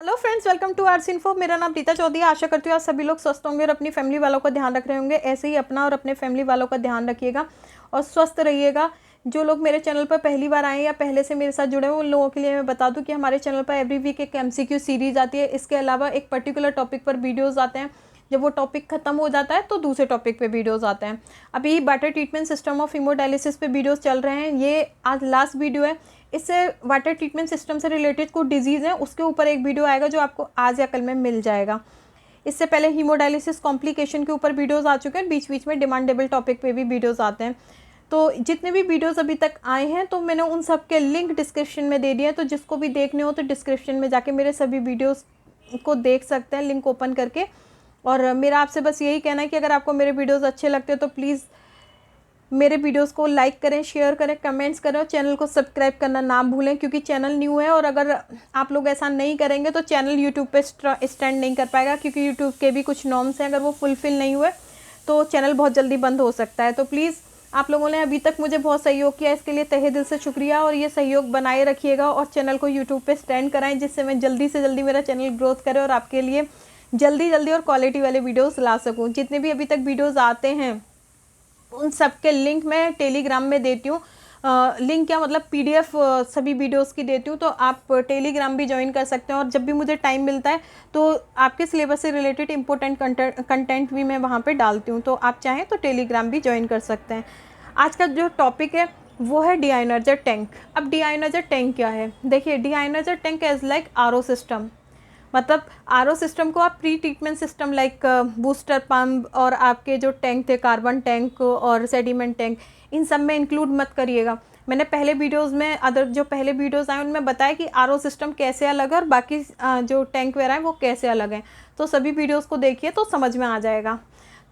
Hello friends, welcome to arts info. मेरा नाम प्रीता चौधरी। आशा करती हूँ आप सभी लोग स्वस्थ होंगे और अपनी फैमिली वालों का ध्यान रख रहे होंगे। ऐसे ही अपना और अपने फैमिली वालों का ध्यान रखिएगा और स्वस्थ रहिएगा। जो लोग मेरे चैनल पर पहली बार आए या पहले से मेरे साथ जुड़े हुए उन लोगों के लिए मैं बता दूं कि हमारे चैनल पर एवरी वीक एक MCQ सीरीज आती है। इसके अलावा एक पर्टिकुलर टॉपिक पर वीडियोज़ आते हैं। जब वो टॉपिक खत्म हो जाता है तो दूसरे टॉपिक पे वीडियोस आते हैं। अभी water treatment system of haemodialysis पे वीडियोस चल रहे हैं। ये आज लास्ट वीडियो है। इससे वाटर ट्रीटमेंट सिस्टम से रिलेटेड कुछ डिजीज़ हैं, उसके ऊपर एक वीडियो आएगा जो आपको आज या कल में मिल जाएगा। इससे पहले हीमोडायलिसिस कॉम्प्लिकेशन के ऊपर वीडियोस आ चुके हैं। बीच बीच में डिमांडेबल टॉपिक पे भी वीडियोस आते हैं। तो जितने भी वीडियोस अभी तक आए हैं तो मैंने उन सब के लिंक डिस्क्रिप्शन में दे दिए हैं। तो जिसको भी देखने हो तो डिस्क्रिप्शन में जाके मेरे सभी वीडियोस को देख सकते हैं लिंक ओपन करके। और मेरा आपसे बस यही कहना है कि अगर आपको मेरे वीडियोस अच्छे लगते हैं तो प्लीज़ मेरे वीडियोस को लाइक करें, शेयर करें, कमेंट्स करें और चैनल को सब्सक्राइब करना ना भूलें, क्योंकि चैनल न्यू है और अगर आप लोग ऐसा नहीं करेंगे तो चैनल यूट्यूब पे स्टैंड नहीं कर पाएगा, क्योंकि यूट्यूब के भी कुछ नॉर्म्स हैं। अगर वो फुलफिल नहीं हुए तो चैनल बहुत जल्दी बंद हो सकता है। तो प्लीज़ आप लोगों ने अभी तक मुझे बहुत सहयोग किया, इसके लिए तहे दिल से शुक्रिया। और ये सहयोग बनाए रखिएगा और चैनल को यूट्यूब पर स्टैंड कराएँ, जिससे मैं जल्दी से जल्दी मेरा चैनल ग्रोथ करे और आपके लिए जल्दी जल्दी और क्वालिटी वाले वीडियोज़ ला सकूँ। जितने भी अभी तक वीडियोज़ आते हैं उन सब के लिंक मैं टेलीग्राम में देती हूँ। लिंक क्या मतलब PDF सभी वीडियोस की देती हूँ। तो आप टेलीग्राम भी ज्वाइन कर सकते हैं और जब भी मुझे टाइम मिलता है तो आपके सिलेबस से रिलेटेड इंपॉर्टेंट कंटेंट भी मैं वहाँ पे डालती हूँ। तो आप चाहें तो टेलीग्राम भी ज्वाइन कर सकते हैं। आज का जो टॉपिक है वो है डीआयोनाइजर टैंक। अब डीआयोनाइजर टैंक क्या है? देखिए, deionizer tank is like RO system. मतलब RO सिस्टम को आप pre treatment system like booster pump और आपके जो टैंक थे कार्बन टैंक और सेडिमेंट टैंक, इन सब में इंक्लूड मत करिएगा। मैंने पहले वीडियोस में जो पहले वीडियोस आए उनमें बताया कि RO सिस्टम कैसे अलग है और बाकी जो टैंक वगैरह हैं वो कैसे अलग हैं। तो सभी वीडियोस को देखिए तो समझ में आ जाएगा।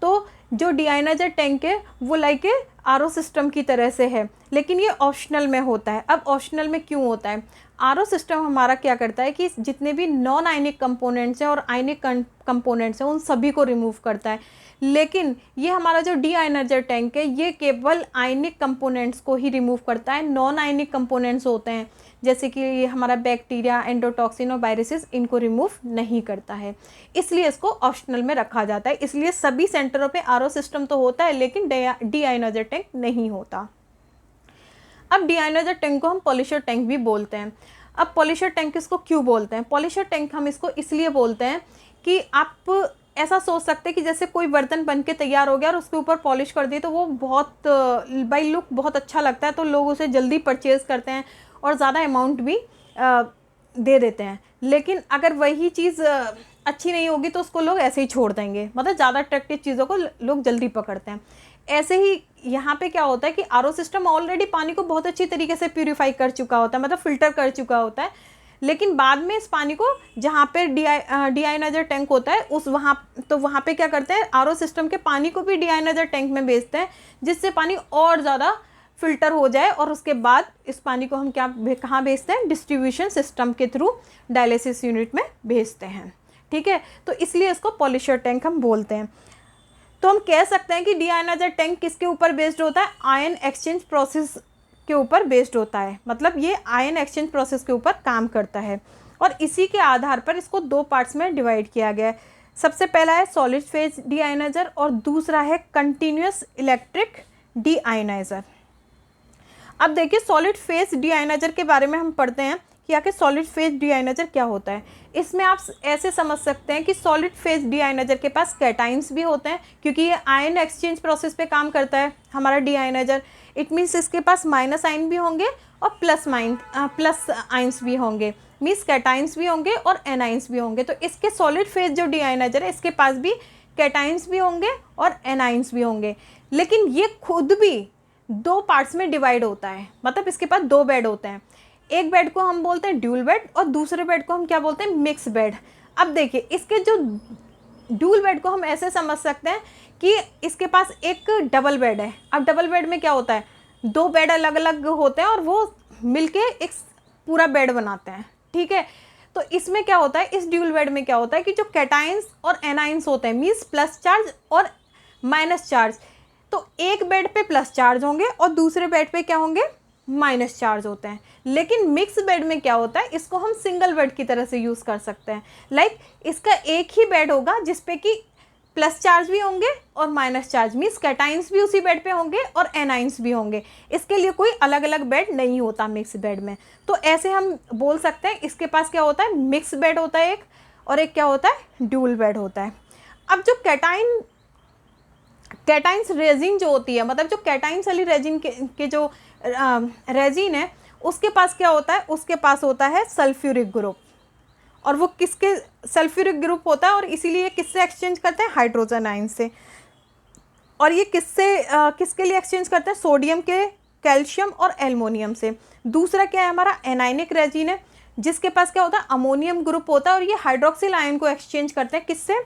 तो जो डीआयोनाइजर टैंक है वो लाइक RO सिस्टम की तरह से है, लेकिन ये ऑप्शनल में होता है। अब ऑप्शनल में क्यों होता है? RO सिस्टम हमारा क्या करता है कि जितने भी नॉन आयनिक कंपोनेंट्स हैं और आयनिक कंपोनेंट्स हैं उन सभी को रिमूव करता है। लेकिन ये हमारा जो डीआयोनाइजर टैंक है ये केवल आयनिक कंपोनेंट्स को ही रिमूव करता है। नॉन आयनिक कंपोनेंट्स होते हैं जैसे कि ये हमारा बैक्टीरिया, एंडोटॉक्सिन और वायरसेस, इनको रिमूव नहीं करता है। इसलिए इसको ऑप्शनल में रखा जाता है। इसलिए सभी सेंटरों पे RO सिस्टम तो होता है लेकिन डीआयोनाइजर टैंक नहीं होता। अब डीआयोनाइजर टैंक को हम पॉलिशर टैंक भी बोलते हैं। अब पॉलिशर टैंक इसको क्यों बोलते हैं? पॉलिशर टैंक हम इसको इसलिए बोलते हैं कि आप ऐसा सोच सकते हैं कि जैसे कोई बर्तन बन के तैयार हो गया और उसके ऊपर पॉलिश कर दी तो वो बहुत बाई लुक बहुत अच्छा लगता है, तो लोग उसे जल्दी परचेज़ करते हैं और ज़्यादा अमाउंट भी दे देते हैं। लेकिन अगर वही चीज़ अच्छी नहीं होगी तो उसको लोग ऐसे ही छोड़ देंगे। मतलब ज़्यादा अट्रैक्टिव चीज़ों को लोग जल्दी पकड़ते हैं। ऐसे ही यहाँ पे क्या होता है कि RO सिस्टम ऑलरेडी पानी को बहुत अच्छी तरीके से प्यूरीफाई कर चुका होता है, मतलब फ़िल्टर कर चुका होता है। लेकिन बाद में इस पानी को जहाँ पे डीआयोनाइजर टैंक होता है वहाँ पे क्या करते हैं, RO सिस्टम के पानी को भी डीआयोनाइजर टैंक में भेजते हैं, जिससे पानी और ज़्यादा फ़िल्टर हो जाए। और उसके बाद इस पानी को हम कहाँ भेजते हैं? डिस्ट्रीब्यूशन सिस्टम के थ्रू डायलिसिस यूनिट में भेजते हैं। ठीक है, तो इसलिए इसको पॉलिशर टैंक हम बोलते हैं। तो हम कह सकते हैं कि डीआयोनाइजर टैंक किसके ऊपर बेस्ड होता है? आयन एक्सचेंज प्रोसेस के ऊपर बेस्ड होता है। मतलब ये आयन एक्सचेंज प्रोसेस के ऊपर काम करता है और इसी के आधार पर इसको दो पार्ट्स में डिवाइड किया गया है। सबसे पहला है सॉलिड फेज डीआयोनाइजर और दूसरा है कंटिन्यूस इलेक्ट्रिक डीआयोनाइजर। अब देखिए, सॉलिड फेज डीआयोनाइजर के बारे में हम पढ़ते हैं कि आखिर सॉलिड फेज डीआयोनाइजर क्या होता है। इसमें आप ऐसे समझ सकते हैं कि सॉलिड फेज डीआयोनाइजर के पास कैटाइन्स भी होते हैं, क्योंकि ये आयन एक्सचेंज प्रोसेस पे काम करता है हमारा डीआयोनाइजर। इट मीन्स इसके पास माइनस आयन भी होंगे और प्लस आइंस भी होंगे, मीन्स कैटाइन्स भी होंगे और एनाइंस भी होंगे। तो इसके सॉलिड फेज जो डीआयोनाइजर है इसके पास भी कैटाइन्स भी होंगे और एनाइंस भी होंगे। लेकिन ये खुद भी दो पार्ट्स में डिवाइड होता है, मतलब इसके पास दो बेड होते हैं। एक बेड को हम बोलते हैं ड्यूल बेड और दूसरे बेड को हम क्या बोलते हैं? Mix bed. अब देखिए, इसके जो ड्यूल बेड को हम ऐसे समझ सकते हैं कि इसके पास एक डबल बेड है। अब डबल बेड में क्या होता है? दो बेड अलग अलग होते हैं और वो मिलके एक पूरा बेड बनाते हैं। ठीक है, तो इसमें क्या होता है, इस ड्यूल बेड में क्या होता है कि जो कैटाइंस और एनाइंस होते हैं, मीन्स प्लस चार्ज और माइनस चार्ज, तो एक बेड पे प्लस चार्ज होंगे और दूसरे बेड पे क्या होंगे? माइनस चार्ज होते हैं। लेकिन मिक्स बेड में क्या होता है, इसको हम सिंगल बेड की तरह से यूज़ कर सकते हैं। लाइक इसका एक ही बेड होगा जिसपे कि प्लस चार्ज भी होंगे और माइनस चार्ज, मीन्स कैटाइंस भी उसी बेड पे होंगे और एनाइंस भी होंगे। इसके लिए कोई अलग अलग बेड नहीं होता मिक्स बेड में। तो ऐसे हम बोल सकते हैं इसके पास क्या होता है, मिक्स बेड होता है एक, और एक क्या होता है, ड्यूल बेड होता है। अब जो कैटाइंस रेजिन जो होती है, मतलब जो कैटाइंस वाली रेजिन के जो रेजिन है, उसके पास क्या होता है, उसके पास होता है सल्फ्यूरिक ग्रुप। और वो किसके सल्फ्यूरिक ग्रुप होता है, और इसीलिए किससे एक्सचेंज करते हैं, हाइड्रोजन आयन से। और ये किसके लिए एक्सचेंज करते हैं, सोडियम के, कैल्शियम और एल्युमिनियम से। दूसरा क्या है हमारा, एनाइनिक रेजिन है, जिसके पास क्या होता है, अमोनियम ग्रुप होता है, और ये हाइड्रोक्सिल आयन को एक्सचेंज करते हैं किससे,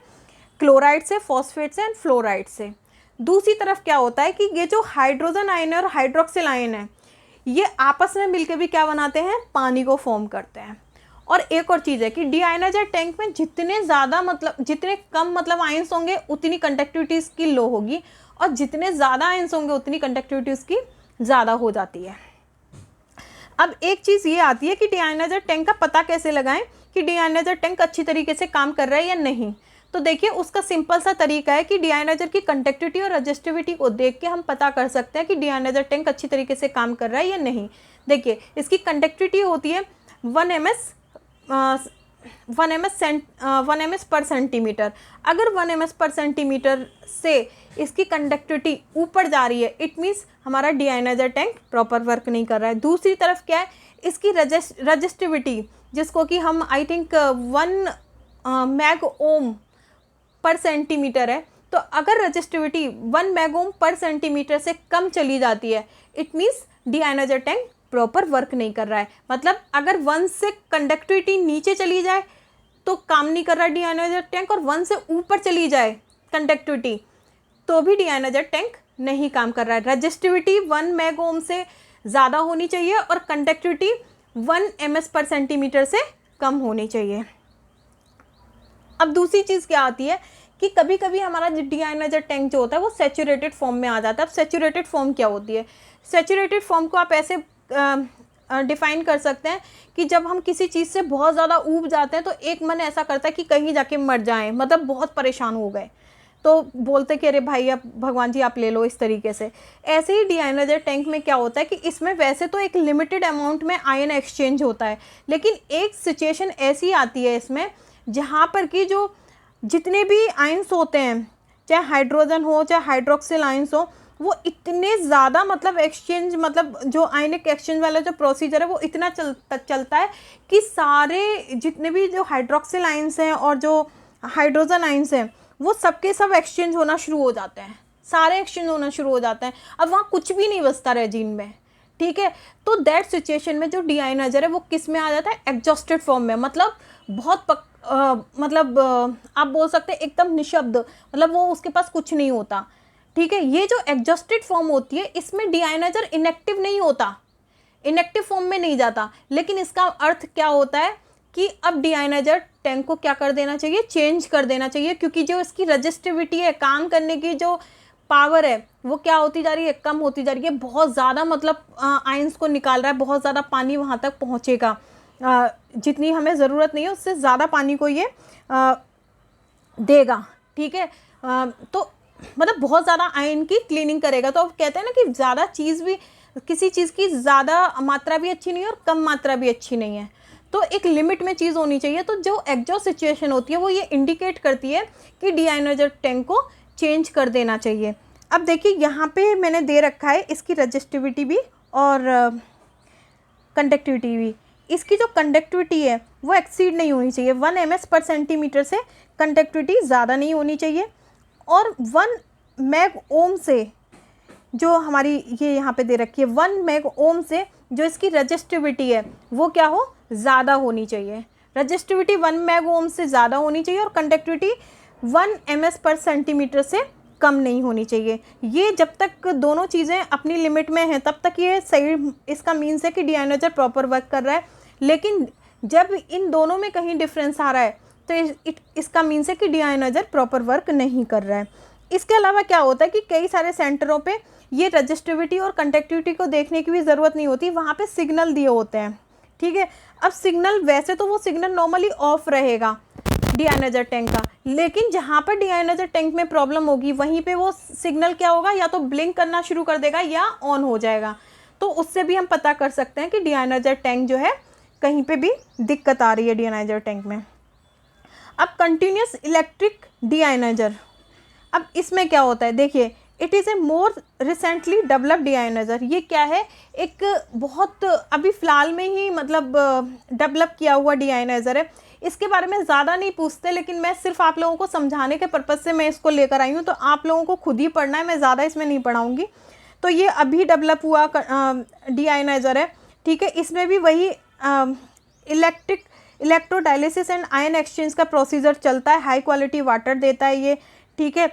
क्लोराइड से, फॉस्फेट से एंड फ्लोराइड से। दूसरी तरफ क्या होता है कि ये जो हाइड्रोजन आयन है और हाइड्रोक्सिल आयन है, ये आपस में मिलकर भी क्या बनाते हैं, पानी को फॉर्म करते हैं। और एक और चीज़ है कि डीआयनाइजर टैंक में जितने कम आयंस होंगे उतनी कंडक्टिविटी इसकी लो होगी, और जितने ज़्यादा आयंस होंगे उतनी कंडक्टिविटी उसकी ज़्यादा हो जाती है। अब एक चीज़ ये आती है कि डीआयनाइजर टैंक का पता कैसे लगाएं कि डीआयनाइजर टैंक अच्छी तरीके से काम कर रहा है या नहीं। तो देखिए उसका सिंपल सा तरीका है कि डीआयनाइजर की कंडक्टिविटी और रेजिस्टिविटी को देख के हम पता कर सकते हैं कि डीआयनाइजर टैंक अच्छी तरीके से काम कर रहा है या नहीं। देखिए इसकी कंडक्टिविटी होती है 1 ms पर सेंटीमीटर। अगर 1 ms पर सेंटीमीटर से इसकी कंडक्टिविटी ऊपर जा रही है, इट मीन्स हमारा डीआयनाइजर टैंक प्रॉपर वर्क नहीं कर रहा है। दूसरी तरफ क्या है, इसकी रेजिस्टिविटी, जिसको कि हम आई थिंक 1 मैग ओम पर सेंटीमीटर है। तो अगर रेजिस्टिविटी 1 मैग ओम पर सेंटीमीटर से कम चली जाती है, it means deionizer tank proper work नहीं कर रहा है। मतलब अगर 1 से कंडक्टिविटी नीचे चली जाए तो काम नहीं कर रहा है डीआयनाइजर टैंक, और 1 से ऊपर चली जाए कंडक्टिविटी तो भी डीआयनाइजर टैंक नहीं काम कर रहा है। रेजिस्टिविटी 1 मैग ओम से ज़्यादा होनी चाहिए और कंडक्टिविटी 1 ms पर सेंटीमीटर से कम होनी चाहिए। अब दूसरी चीज़ क्या आती है कि कभी कभी हमारा डीआयनाइजर टैंक जो होता है वो सैचुरेटेड फॉर्म में आ जाता है। अब सैचुरेटेड फॉर्म क्या होती है, सैचुरेटेड फॉर्म को आप ऐसे डिफ़ाइन कर सकते हैं कि जब हम किसी चीज़ से बहुत ज़्यादा ऊब जाते हैं तो एक मन ऐसा करता है कि कहीं जाके मर जाएं, मतलब बहुत परेशान हो गए, तो बोलते कि अरे भाई अब भगवान जी आप ले लो, इस तरीके से। ऐसे ही डीआयनाइजर टैंक में क्या होता है कि इसमें वैसे तो एक लिमिटेड अमाउंट में आयन एक्सचेंज होता है, लेकिन एक सिचुएशन ऐसी आती है इसमें जहाँ पर कि जो जितने भी आयंस होते हैं, चाहे हाइड्रोजन हो चाहे हाइड्रोक्सिल आयंस हो, वो इतने ज़्यादा एक्सचेंज, जो आयनिक एक्सचेंज वाला जो प्रोसीजर है वो इतना चलता है कि सारे जितने भी जो हाइड्रोक्सिल आयंस हैं और जो हाइड्रोजन आयंस हैं वो सबके सब एक्सचेंज होना शुरू हो जाते हैं, सारे एक्सचेंज होना शुरू हो जाते हैं। अब वहाँ कुछ भी नहीं बचता रेजिन में, ठीक है। तो दैट सिचुएशन में जो डीआयनाइजर है वो किस में आ जाता है, एग्जॉस्टेड फॉर्म में। मतलब बहुत आप बोल सकते हैं एकदम निशब्द, मतलब वो उसके पास कुछ नहीं होता, ठीक है। ये जो एग्जॉस्टेड फॉर्म होती है इसमें डीआयनाइजर इनएक्टिव नहीं होता, इनएक्टिव फॉर्म में नहीं जाता। लेकिन इसका अर्थ क्या होता है कि अब डीआयनाइजर टैंक को क्या कर देना चाहिए, चेंज कर देना चाहिए, क्योंकि जो इसकी रेजिस्टिविटी है, काम करने की जो पावर है वो क्या होती जा रही है, कम होती जा रही है। बहुत ज़्यादा आयंस को निकाल रहा है, बहुत ज़्यादा पानी वहाँ तक पहुँचेगा, जितनी हमें ज़रूरत नहीं है उससे ज़्यादा पानी को ये देगा, ठीक है। तो बहुत ज़्यादा आयन की क्लीनिंग करेगा। तो अब कहते हैं ना कि ज़्यादा चीज़ भी, किसी चीज़ की ज़्यादा मात्रा भी अच्छी नहीं है और कम मात्रा भी अच्छी नहीं है, तो एक लिमिट में चीज़ होनी चाहिए। तो जो एग्जॉस्ट सिचुएशन होती है वो ये इंडिकेट करती है कि डीआयनाइजर टैंक को चेंज कर देना चाहिए। अब देखिए यहाँ पे मैंने दे रखा है इसकी रेजिस्टिविटी भी और कंडक्टिविटी भी। इसकी जो कंडक्टिविटी है वो एक्सीड नहीं होनी चाहिए, 1 ms पर सेंटीमीटर से कंडक्टिविटी ज़्यादा नहीं होनी चाहिए, और 1 मैग ओम से जो हमारी ये यहाँ पे दे रखी है 1 मैग ओम से जो इसकी रेजिस्टिविटी है वो क्या हो, ज़्यादा होनी चाहिए। रेजिस्टिविटी 1 मैग ओम से ज़्यादा होनी चाहिए और कंडक्टिविटी 1 ms पर सेंटीमीटर से कम नहीं होनी चाहिए। ये जब तक दोनों चीज़ें अपनी लिमिट में हैं तब तक ये सही, इसका मीन्स है कि डीआयनाइजर प्रॉपर वर्क कर रहा है। लेकिन जब इन दोनों में कहीं डिफरेंस आ रहा है तो इसका मीन्स है कि डीआयनाइजर प्रॉपर वर्क नहीं कर रहा है। इसके अलावा क्या होता है कि कई सारे सेंटरों पे ये रजिस्टिविटी और कंडक्टिविटी को देखने की भी ज़रूरत नहीं होती, वहाँ पे सिग्नल दिए होते हैं, ठीक है। अब सिग्नल, वैसे तो वो सिग्नल नॉर्मली ऑफ रहेगा डीआयोनाइजर टैंक का, लेकिन जहाँ पर डीआयोनाइजर टैंक में प्रॉब्लम होगी वहीं पे वो सिग्नल क्या होगा, या तो ब्लिंक करना शुरू कर देगा या ऑन हो जाएगा। तो उससे भी हम पता कर सकते हैं कि डीआयोनाइजर टैंक जो है कहीं पे भी दिक्कत आ रही है डीआयोनाइजर टैंक में। अब कंटिन्यूस इलेक्ट्रिक डीआयोनाइजर, अब इसमें क्या होता है, देखिए it is a more recently developed deionizer. ये क्या है, एक बहुत अभी फ़िलहाल में ही मतलब डेवलप किया हुआ डीआयोनाइजर है। इसके बारे में ज़्यादा नहीं पूछते, लेकिन मैं सिर्फ आप लोगों को समझाने के पर्पज़ से मैं इसको लेकर आई हूँ, तो आप लोगों को खुद ही पढ़ना है, मैं ज़्यादा इसमें नहीं पढ़ाऊँगी। तो ये अभी डेवलप हुआ डीआयोनाइजर है, ठीक है। इसमें भी वही इलेक्ट्रोडायलिसिस एंड आयन एक्सचेंज का प्रोसीजर चलता है, हाई क्वालिटी वाटर देता है ये, ठीक है।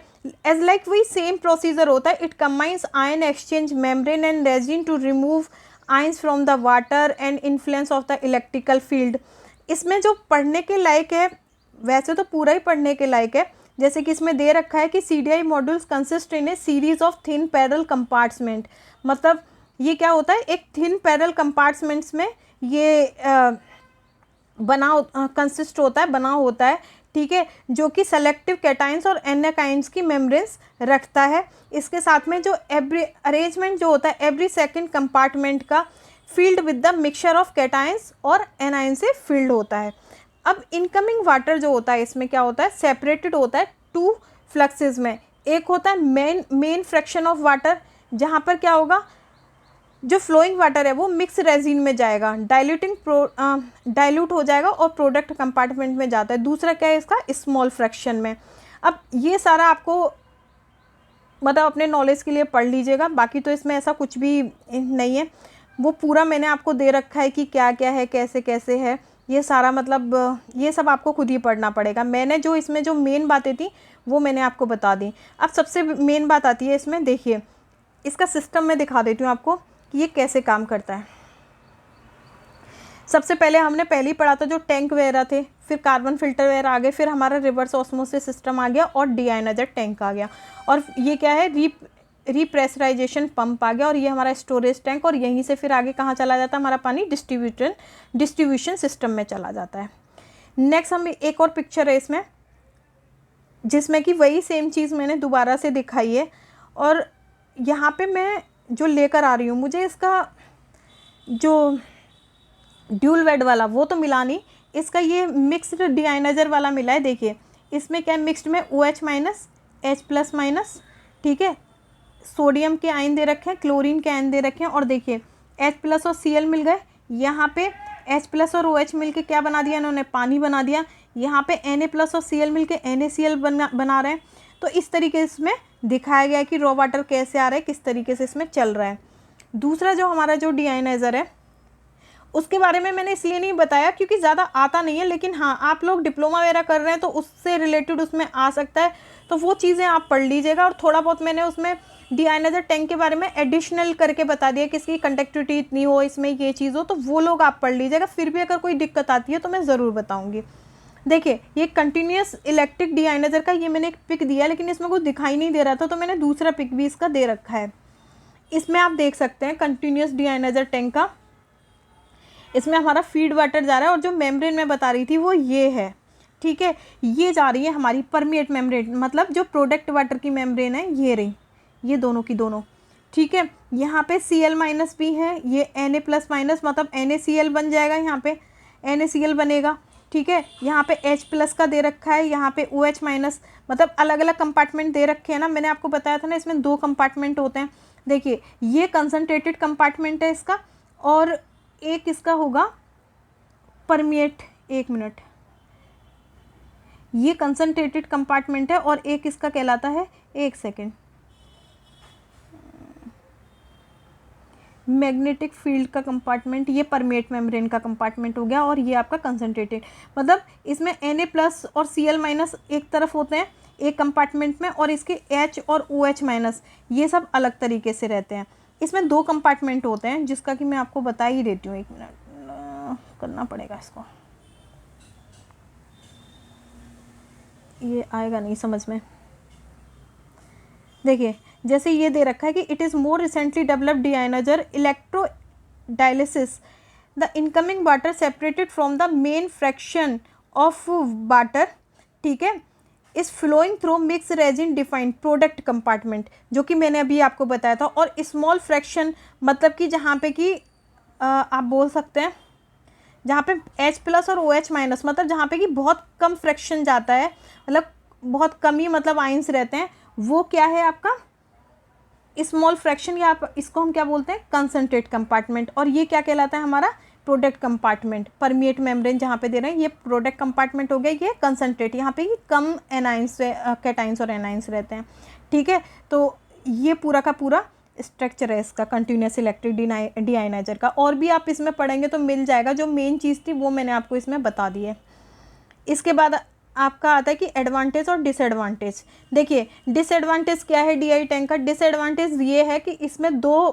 एज लाइक वही सेम प्रोसीजर होता है। It combines ion exchange membrane and resin to remove ions from the water and influence of the electrical field. इसमें जो पढ़ने के लायक है, वैसे तो पूरा ही पढ़ने के लायक है, जैसे कि इसमें दे रखा है कि CDI modules consist in A series of thin parallel compartment. मतलब ये क्या होता है, एक थिन पैरेलल कंपार्टमेंट्स में ये कंसिस्ट होता है, बना होता है, ठीक है, जो कि सेलेक्टिव कैटाइंस और एनाकाइंस की मेम्ब्रेन्स रखता है। इसके साथ में जो अरेंजमेंट जो होता है एवरी सेकंड कंपार्टमेंट का field with the mixture of cations और एनाइन से फील्ड होता है। अब इनकमिंग वाटर जो होता है इसमें क्या होता है, सेपरेटेड होता है 2 फ्लक्सेस में। एक होता है मेन फ्रैक्शन ऑफ वाटर, जहाँ पर क्या होगा, जो फ्लोइंग वाटर है वो मिक्स रेजिन में जाएगा, डाइल्यूट हो जाएगा और प्रोडक्ट कंपार्टमेंट में जाता है। दूसरा क्या है इसका, स्मॉल फ्रैक्शन में। अब ये सारा आपको मतलब अपने नॉलेज के लिए पढ़ लीजिएगा, बाकी तो इसमें ऐसा कुछ भी नहीं है, वो पूरा मैंने आपको दे रखा है कि क्या क्या है, कैसे कैसे है, ये सारा मतलब ये सब आपको खुद ही पढ़ना पड़ेगा। मैंने जो इसमें जो मेन बातें थी वो मैंने आपको बता दी। अब सबसे मेन बात आती है इसमें, देखिए इसका सिस्टम मैं दिखा देती हूँ आपको कि ये कैसे काम करता है। सबसे पहले हमने पहले ही पढ़ा था जो टैंक वगैरह थे, फिर कार्बन फिल्टर वगैरह आ गए, फिर हमारा रिवर्स ऑस्मोसिस सिस्टम आ गया और डीआयोनाइजर टैंक आ गया, और ये क्या है, रीप्रेशराइजेशन पंप आ गया, और ये हमारा स्टोरेज टैंक, और यहीं से फिर आगे कहाँ चला जाता है, हमारा पानी डिस्ट्रीब्यूशन सिस्टम में चला जाता है। नेक्स्ट हम एक और पिक्चर है इसमें, जिसमें कि वही सेम चीज़ मैंने दोबारा से दिखाई है, और यहाँ पे मैं जो लेकर आ रही हूँ, मुझे इसका जो ड्यूल वेड वाला वो तो मिला नहीं, इसका ये मिक्स्ड डीआयोनाइजर वाला मिला है। देखिए इसमें क्या मिक्स्ड में OH माइनस H+, ठीक है, सोडियम के आयन दे रखे हैं, क्लोरीन के आयन दे रखे हैं, और देखिए H+ और Cl मिल गए, यहाँ पे H+ और OH मिल के क्या बना दिया इन्होंने, पानी बना दिया। यहाँ पे Na+ और Cl मिल के NaCl बना रहे हैं। तो इस तरीके से इसमें दिखाया गया है कि रॉ वाटर कैसे आ रहा है, किस तरीके से इसमें चल रहा है। दूसरा जो हमारा जो डीआयोनाइजर है उसके बारे में मैंने इसलिए नहीं बताया क्योंकि ज़्यादा आता नहीं है, लेकिन हाँ आप लोग डिप्लोमा वगैरह कर रहे हैं तो उससे रिलेटेड उसमें आ सकता है, तो वो चीज़ें आप पढ़ लीजिएगा। और थोड़ा बहुत मैंने उसमें डीआयोनाइजर टैंक के बारे में एडिशनल करके बता दिया कि इसकी कंडक्टिविटी इतनी हो, इसमें ये चीज़ हो, तो वो लोग आप पढ़ लीजिएगा। फिर भी अगर कोई दिक्कत आती है तो मैं ज़रूर बताऊँगी। देखिए ये कंटिन्यूस इलेक्ट्रिक डीआयोनाइजर का ये मैंने एक पिक दिया, लेकिन इसमें कुछ दिखाई नहीं दे रहा था, तो मैंने दूसरा पिक भी इसका दे रखा है। इसमें आप देख सकते हैं कंटिन्यूस डीआयोनाइजर टैंक का, इसमें हमारा फीड वाटर जा रहा है, और जो मेम्ब्रेन मैं बता रही थी वो ये है, ठीक है। ये जा रही है हमारी परमिएट मेम्ब्रेन, मतलब जो प्रोडक्ट वाटर की मेम्ब्रेन है ये रही, ये दोनों की दोनों, ठीक है। यहाँ पे Cl- भी है, ये Na+- मतलब NaCl बन जाएगा, यहाँ पे NaCl बनेगा, ठीक है। यहाँ पे H+ का दे रखा है, यहाँ पे OH-, मतलब अलग अलग कंपार्टमेंट दे रखे हैं ना, मैंने आपको बताया था ना इसमें 2 कंपार्टमेंट होते हैं। देखिए ये कंसनट्रेटेड कंपार्टमेंट है इसका, और एक इसका होगा परमिएट, एक मिनट, ये कंसनट्रेटेड कंपार्टमेंट है, और एक इसका कहलाता है, एक सेकेंड, मैग्नेटिक फील्ड का कंपार्टमेंट, ये परमिएट मेम्ब्रेन का कंपार्टमेंट हो गया, और ये आपका कंसनट्रेटेड, मतलब इसमें Na+ और Cl- एक तरफ होते हैं एक कंपार्टमेंट में, और इसके H और OH- ये सब अलग तरीके से रहते हैं। इसमें 2 कंपार्टमेंट होते हैं, जिसका कि मैं आपको बता ही देती हूँ, एक मिनट करना पड़ेगा इसको, ये आएगा नहीं समझ में। देखिए जैसे ये दे रखा है कि it is more recently developed deionizer electrodialysis the incoming water separated from the main fraction of water, ठीक है, is flowing through mix resin defined product compartment, जो कि मैंने अभी आपको बताया था। और स्मॉल फ्रैक्शन मतलब कि जहाँ पे कि आप बोल सकते हैं जहाँ पे H+ और OH- मतलब जहाँ पे कि बहुत कम फ्रैक्शन जाता है, मतलब बहुत कम ही मतलब आयंस रहते हैं, वो क्या है आपका स्मॉल फ्रैक्शन, या आप इसको हम क्या बोलते हैं कंसंट्रेट कंपार्टमेंट। और ये क्या कहलाता है हमारा प्रोडक्ट कंपार्टमेंट। परमिएट मेम्ब्रेन जहाँ पे दे रहे हैं ये प्रोडक्ट कंपार्टमेंट हो गया, ये कंसंट्रेट, यहाँ पे ये कम एनाइंस कैटाइंस और एनाइंस रहते हैं, ठीक है। तो ये पूरा का पूरा स्ट्रक्चर है इसका कंटिन्यूस इलेक्ट्रिक डीआयनाइजर का। और भी आप इसमें पढ़ेंगे तो मिल जाएगा, जो मेन चीज़ थी वो मैंने आपको इसमें बता दी है। इसके बाद आपका आता है कि एडवांटेज और डिसएडवांटेज। देखिए डिसएडवांटेज क्या है डीआई टैंक का, डिसएडवांटेज ये है कि इसमें 2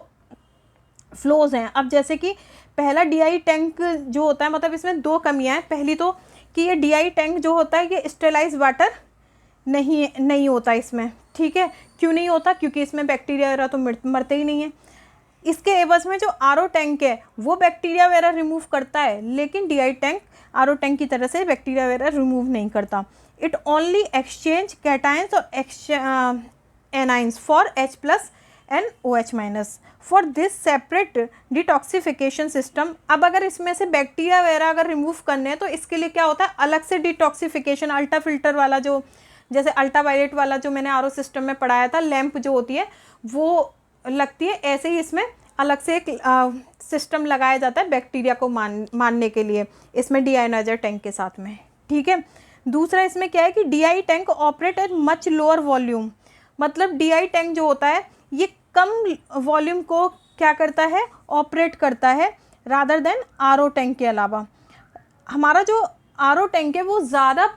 फ्लोज हैं। अब जैसे कि पहला डीआई टैंक जो होता है, मतलब इसमें 2 कमियां हैं। पहली तो कि ये डीआई टैंक जो होता है ये स्टेलाइज वाटर नहीं होता इसमें, ठीक है। क्यों नहीं होता? क्योंकि इसमें बैक्टीरिया वगैरह तो मरते ही नहीं है। इसके एवज में जो आरओ टैंक है वो बैक्टीरिया वगैरह रिमूव करता है, लेकिन डीआई टैंक आरओ टैंक की तरह से बैक्टीरिया वगैरह रिमूव नहीं करता। इट ओनली एक्सचेंज कैटायंस और anions for H+ and OH- for this separate detoxification system. अब अगर इसमें से बैक्टीरिया वगैरह अगर रिमूव करने हैं तो इसके लिए क्या होता है, अलग से डिटॉक्सिफिकेशन, अल्ट्रा फिल्टर वाला जो, जैसे अल्ट्रावायलेट वाला जो मैंने आरओ सिस्टम में पढ़ाया था, लैंप जो होती है वो लगती है, ऐसे ही इसमें अलग से एक सिस्टम लगाया जाता है बैक्टीरिया को मारने के लिए इसमें डीआयनाइजर टैंक के साथ में, ठीक है। दूसरा इसमें क्या है कि DI tank operate at much lower volume, मतलब डीआई टैंक जो होता है ये कम वॉल्यूम को क्या करता है, ऑपरेट करता है, रादर देन आरओ टैंक के अलावा। हमारा जो आरओ टैंक है वो ज़्यादा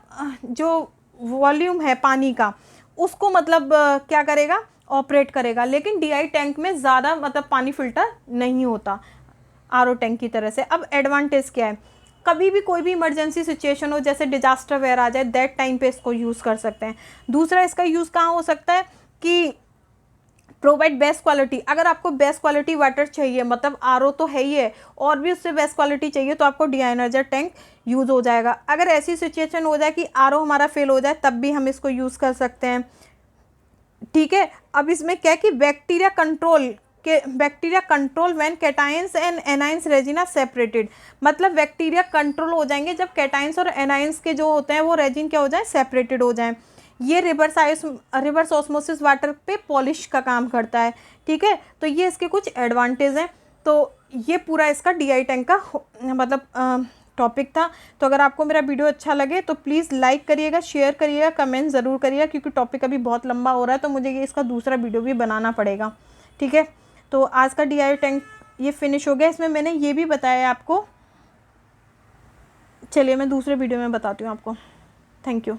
जो वॉल्यूम है पानी का उसको मतलब क्या करेगा, ऑपरेट करेगा, लेकिन डीआई टैंक में ज़्यादा मतलब पानी फिल्टर नहीं होता आरओ टैंक की तरह से। अब एडवांटेज क्या है, कभी भी कोई भी इमरजेंसी सिचुएशन हो, जैसे डिजास्टर वगैरह आ जाए, दैट टाइम पे इसको यूज़ कर सकते हैं। दूसरा इसका यूज़ कहाँ हो सकता है कि प्रोवाइड बेस्ट क्वालिटी, अगर आपको बेस्ट क्वालिटी वाटर चाहिए, मतलब आरओ तो है ही है और भी उससे बेस्ट क्वालिटी चाहिए, तो आपको डीआयनाइजर टैंक यूज़ हो जाएगा। अगर ऐसी सिचुएशन हो जाए कि आरओ हमारा फेल हो जाए तब भी हम इसको यूज़ कर सकते हैं, ठीक है। अब इसमें क्या है कि bacteria control when cations and anions resin are separated, मतलब बैक्टीरिया कंट्रोल हो जाएंगे जब कैटायंस और एनाइंस के जो होते हैं वो रेजिन क्या हो जाए, सेपरेटेड हो जाएं। ये रिवर्स ऑस्मोसिस वाटर पे पॉलिश का काम करता है, ठीक है। तो ये इसके कुछ एडवांटेज हैं। तो ये पूरा इसका डीआई टैंक का मतलब टॉपिक था। तो अगर आपको मेरा वीडियो अच्छा लगे तो प्लीज़ लाइक करिएगा, शेयर करिएगा, कमेंट ज़रूर करिएगा, क्योंकि टॉपिक अभी बहुत लंबा हो रहा है तो मुझे ये इसका दूसरा वीडियो भी बनाना पड़ेगा, ठीक है। तो आज का डीआई टैंक ये फिनिश हो गया। इसमें मैंने ये भी बताया आपको, चलिए मैं दूसरे वीडियो में बताती हूँ आपको। Thank you.